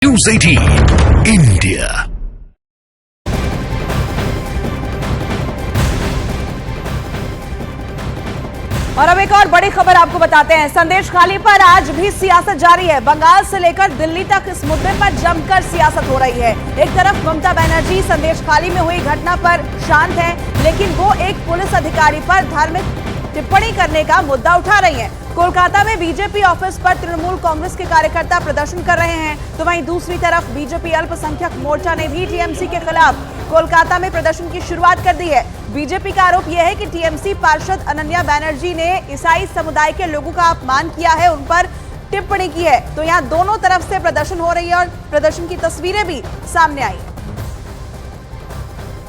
News 18 India। और अब एक और बड़ी खबर आपको बताते हैं। संदेश खाली पर आज भी सियासत जारी है। बंगाल से लेकर दिल्ली तक इस मुद्दे पर जमकर सियासत हो रही है। एक तरफ ममता बनर्जी संदेश खाली में हुई घटना पर शांत है, लेकिन वो एक पुलिस अधिकारी पर धार्मिक टिप्पणी करने का मुद्दा उठा रही है। कोलकाता में बीजेपी ऑफिस पर तृणमूल कांग्रेस के कार्यकर्ता प्रदर्शन कर रहे हैं, तो वहीं दूसरी तरफ बीजेपी अल्पसंख्यक मोर्चा ने भी टीएमसी के खिलाफ कोलकाता में प्रदर्शन की शुरुआत कर दी है। बीजेपी का आरोप यह है कि टीएमसी पार्षद अनन्या बनर्जी ने ईसाई समुदाय के लोगों का अपमान किया है, उन पर टिप्पणी की है। तो यहाँ दोनों तरफ से प्रदर्शन हो रही है और प्रदर्शन की तस्वीरें भी सामने आई।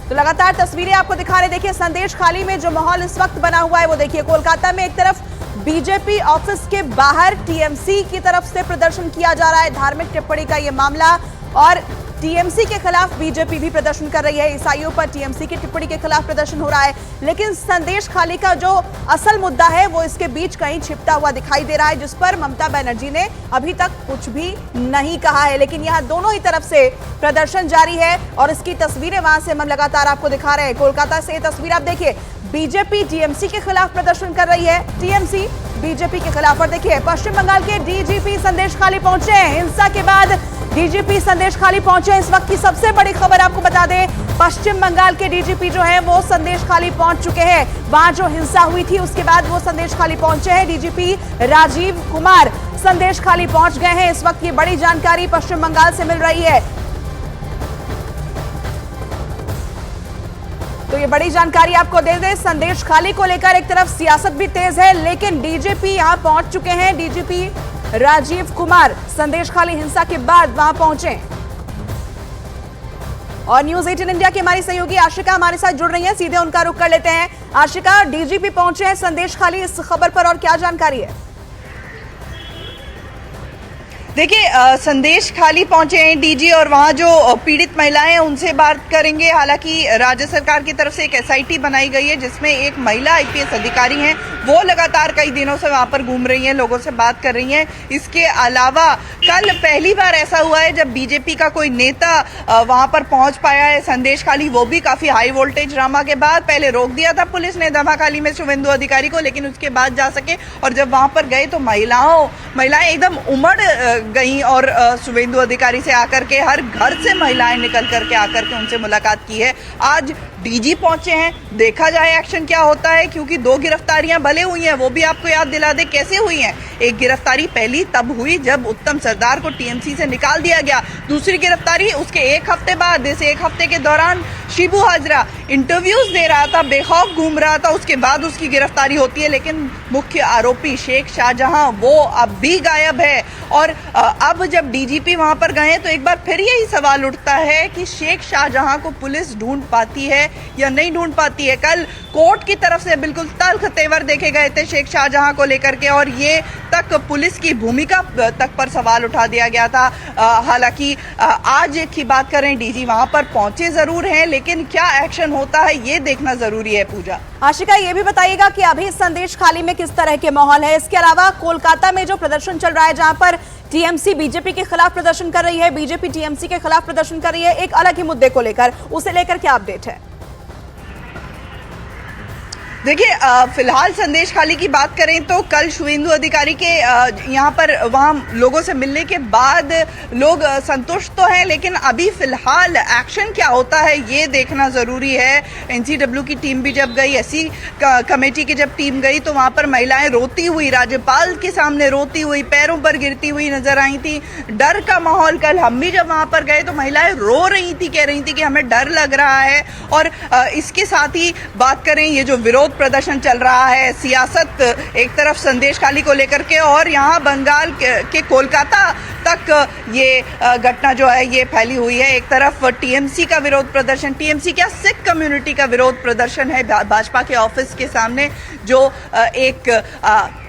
तो लगातार तस्वीरें आपको दिखा रहे। देखिए संदेश खाली में जो माहौल इस वक्त बना हुआ है वो देखिए। कोलकाता में एक तरफ बीजेपी ऑफिस के बाहर टीएमसी की तरफ से प्रदर्शन किया जा रहा है, धार्मिक टिप्पणी का ये मामला, और टीएमसी के खिलाफ बीजेपी भी प्रदर्शन कर रही है। ईसाइयों पर टीएमसी की टिप्पणी के खिलाफ प्रदर्शन हो रहा है, लेकिन संदेश खाली का जो असल मुद्दा है वो इसके बीच कहीं छिपता हुआ दिखाई दे रहा है, जिस पर ममता बनर्जी ने अभी तक कुछ भी नहीं कहा है। लेकिन यहाँ दोनों ही तरफ से प्रदर्शन जारी है और इसकी तस्वीरें वहां से हम लगातार आपको दिखा रहे हैं। कोलकाता से ये तस्वीर आप देखिए, बीजेपी टीएमसी के खिलाफ प्रदर्शन कर रही है, टीएमसी बीजेपी के खिलाफ। और देखिए पश्चिम बंगाल के डीजीपी संदेश खाली पहुंचे हैं। हिंसा के बाद डीजीपी संदेश खाली पहुंचे। इस वक्त की सबसे बड़ी खबर आपको बता दें, पश्चिम बंगाल के डीजीपी जो है वो संदेश खाली पहुंच चुके हैं। वहां जो हिंसा हुई थी उसके बाद वो संदेश खाली पहुंचे हैं। डीजीपी राजीव कुमार संदेश खाली पहुंच गए हैं। इस वक्त ये बड़ी जानकारी पश्चिम बंगाल से मिल रही है। तो ये बड़ी जानकारी आपको दे दें, संदेश खाली को लेकर एक तरफ सियासत भी तेज है, लेकिन डीजीपी यहां पहुंच चुके हैं। डीजीपी राजीव कुमार संदेश खाली हिंसा के बाद वहां पहुंचे। और न्यूज 18 इंडिया की हमारी सहयोगी आशिका हमारे साथ जुड़ रही हैं, सीधे उनका रुख कर लेते हैं। आशिका, डीजीपी पहुंचे हैं संदेश खाली, इस खबर पर और क्या जानकारी है? देखिए संदेश खाली पहुंचे हैं डीजी, और वहां जो पीड़ित महिलाएं हैं उनसे बात करेंगे। हालांकि राज्य सरकार की तरफ से एक एसआईटी बनाई गई है जिसमें एक महिला आईपीएस अधिकारी हैं, वो लगातार कई दिनों से वहां पर घूम रही हैं, लोगों से बात कर रही हैं। इसके अलावा कल पहली बार ऐसा हुआ है जब बीजेपी का कोई नेता वहां पर पहुंच पाया है संदेश खाली, वो भी काफी हाई वोल्टेज ड्रामा के बाद। पहले रोक दिया था पुलिस ने दमाखाली में शुभेंदु अधिकारी को, लेकिन उसके बाद जा सके, और जब वहां पर गए तो महिलाएं एकदम उमड़ गई और शुभेंदु अधिकारी से आकर के, हर घर से महिलाएं निकल करके आकर के उनसे मुलाकात की है। आज डीजी पहुंचे हैं, देखा जाए एक्शन क्या होता है, क्योंकि दो गिरफ्तारियां भले हुई हैं, वो भी आपको याद दिला दे कैसे हुई हैं। एक गिरफ्तारी पहली तब हुई जब उत्तम सरदार को टीएमसी से निकाल दिया गया, दूसरी गिरफ्तारी उसके एक हफ्ते बाद। इस एक हफ्ते के दौरान शिबू हाजरा इंटरव्यूज दे रहा था, बेखौफ घूम रहा था, उसके बाद उसकी गिरफ्तारी होती है। लेकिन मुख्य आरोपी शेख शाहजहां वो अब भी गायब है। और अब जब डीजीपी वहां पर गए तो एक बार फिर यही सवाल उठता है कि शेख शाहजहां को पुलिस ढूंढ पाती है या नहीं ढूंढ पाती है। कल कोर्ट की तरफ से बिल्कुल तल्ख तेवर देखे गए थे शेख शाहजहां को लेकर के, और ये तक पुलिस की भूमिका तक पर सवाल उठा दिया गया था। हालांकि आज की बात करें, डीजी वहां पर पहुंचे जरूर हैं, लेकिन क्या एक्शन होता है ये देखना जरूरी है। पूजा, आशिका ये भी बताइएगा कि अभी संदेश खाली में किस तरह के माहौल है। इसके अलावा कोलकाता में जो प्रदर्शन चल रहा है, जहां पर टीएमसी बीजेपी के खिलाफ प्रदर्शन कर रही है, बीजेपी टीएमसी के खिलाफ प्रदर्शन कर रही है, एक अलग ही मुद्दे को लेकर, उसे लेकर क्या अपडेट है? देखिए फिलहाल संदेश खाली की बात करें तो कल शुभेंदु अधिकारी के यहाँ पर वहाँ लोगों से मिलने के बाद लोग संतुष्ट तो हैं, लेकिन अभी फिलहाल एक्शन क्या होता है ये देखना ज़रूरी है। एनसीडब्ल्यू की टीम भी जब गई, एससी कमेटी की जब टीम गई, तो वहाँ पर महिलाएं रोती हुई, राज्यपाल के सामने रोती हुई, पैरों पर गिरती हुई नजर आई थी। डर का माहौल, कल हम भी जब वहाँ पर गए तो महिलाएं रो रही थी, कह रही थी कि हमें डर लग रहा है। और इसके साथ ही बात करें, ये जो विरोध प्रदर्शन चल रहा है, सियासत एक तरफ संदेश खाली को लेकर के, और यहाँ बंगाल के कोलकाता तक ये घटना जो है ये फैली हुई है। एक तरफ टीएमसी का विरोध प्रदर्शन, टीएमसी क्या सिख कम्युनिटी का विरोध प्रदर्शन है भाजपा के ऑफिस के सामने, जो एक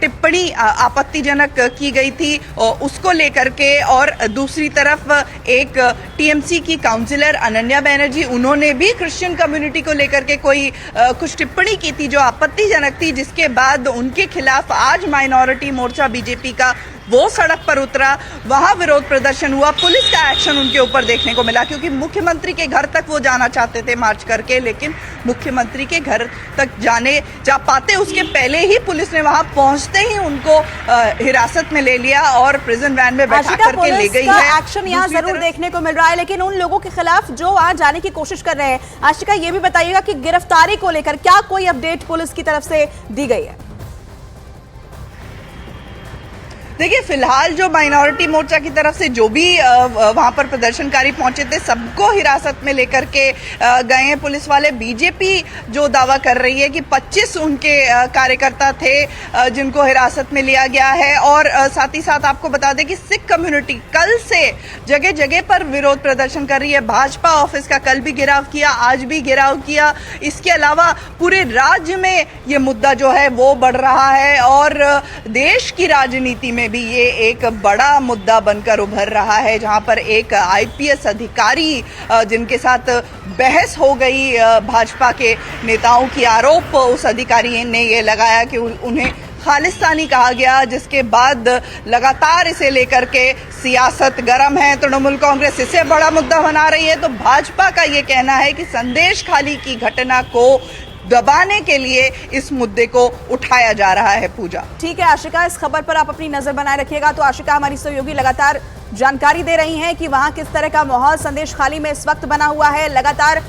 टिप्पणी आपत्तिजनक की गई थी उसको लेकर के, और दूसरी तरफ एक टीएमसी की काउंसिलर अनन्या बनर्जी, उन्होंने भी क्रिश्चियन कम्युनिटी को लेकर के कुछ टिप्पणी की थी जो आपत्तिजनक थी, जिसके बाद उनके खिलाफ आज माइनॉरिटी मोर्चा बीजेपी का वो सड़क पर उतरा, वहां विरोध प्रदर्शन हुआ, पुलिस का एक्शन उनके ऊपर देखने को मिला, क्योंकि मुख्यमंत्री के घर तक वो जाना चाहते थे मार्च करके, लेकिन मुख्यमंत्री के घर तक जा पाते उसके पहले ही पुलिस ने वहां पहुंचते ही उनको हिरासत में ले लिया और प्रिजन वैन में बैठा करके ले गई है। एक्शन यहाँ जरूर देखने को मिल रहा है, लेकिन उन लोगों के खिलाफ जो वहां जाने की कोशिश कर रहे हैं, आशिका ये भी बताइएगा कि गिरफ्तारी को लेकर क्या कोई अपडेट पुलिस की तरफ से दी गई है? देखिए, फिलहाल जो माइनॉरिटी मोर्चा की तरफ से जो भी वहां पर प्रदर्शनकारी पहुंचे थे, सबको हिरासत में लेकर के गए हैं पुलिस वाले। बीजेपी जो दावा कर रही है कि 25 उनके कार्यकर्ता थे जिनको हिरासत में लिया गया है, और साथ ही साथ आपको बता दें कि सिख कम्युनिटी कल से जगह जगह पर विरोध प्रदर्शन कर रही है। भाजपा ऑफिस का कल भी घेराव किया, आज भी घेराव किया। इसके अलावा पूरे राज्य में ये मुद्दा जो है वो बढ़ रहा है, और देश की राजनीति में भी ये एक बड़ा मुद्दा बनकर उभर रहा है, जहां पर एक आईपीएस अधिकारी जिनके साथ बहस हो गई भाजपा के नेताओं की, आरोप उस अधिकारी ने ये लगाया कि उन्हें खालिस्तानी कहा गया, जिसके बाद लगातार इसे लेकर के सियासत गर्म है। तृणमूल कांग्रेस इसे बड़ा मुद्दा बना रही है, तो भाजपा का ये कहना है कि संदेश खाली की घटना को दबाने के लिए इस मुद्दे को उठाया जा रहा है। पूजा, ठीक है आशिका, इस खबर पर आप अपनी नजर बनाए रखिएगा। तो आशिका हमारी सहयोगी लगातार जानकारी दे रही हैं कि वहां किस तरह का माहौल संदेश खाली में इस वक्त बना हुआ है। लगातार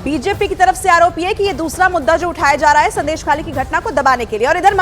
बीजेपी की तरफ से आरोप ये कि ये दूसरा मुद्दा जो उठाया जा रहा है संदेश खाली की घटना को दबाने के लिए, और इधर